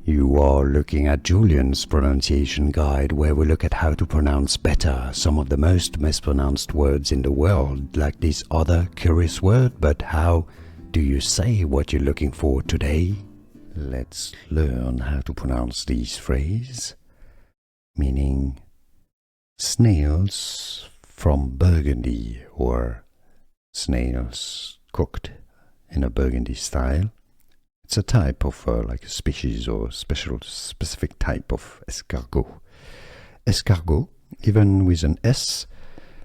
You are looking at Julian's pronunciation guide, where we look at how to pronounce better some of the most mispronounced words in the world, like this other curious word. But how do you say what you're looking for today? Let's learn how to pronounce this phrase, meaning snails from Burgundy, or snails cooked in a Burgundy style. It's a type of like a species or specific type of escargot. Escargot, even with an S,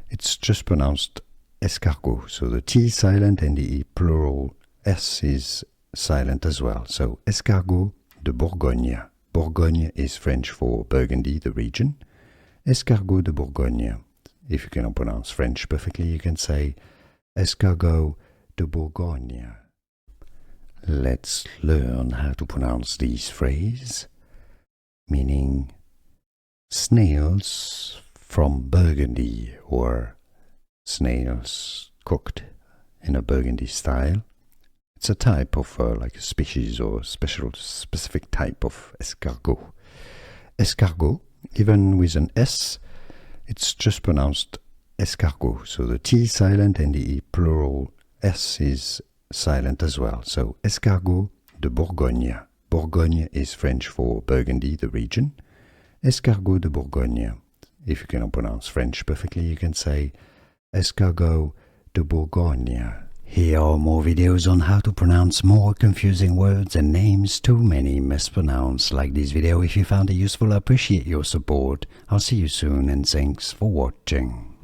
it's just pronounced escargot. So the T is silent and the plural S is silent as well. So Escargots de Bourgogne. Bourgogne is French for Burgundy, the region. Escargots de Bourgogne. If you cannot pronounce French perfectly, you can say Escargots de Bourgogne. Let's learn how to pronounce this phrase, meaning snails from Burgundy, or snails cooked in a Burgundy style. It's a type of like a species or specific type of escargot. Escargot, even with an S, it's just pronounced escargot. So the T is silent and the plural S is silent as well. So Escargots de Bourgogne. Bourgogne is French for Burgundy, the region. Escargots de Bourgogne. If you cannot pronounce French perfectly, you can say Escargots de Bourgogne. Here are more videos on how to pronounce more confusing words and names too many mispronounced. Like this video if you found it useful. I appreciate your support. I'll see you soon and thanks for watching.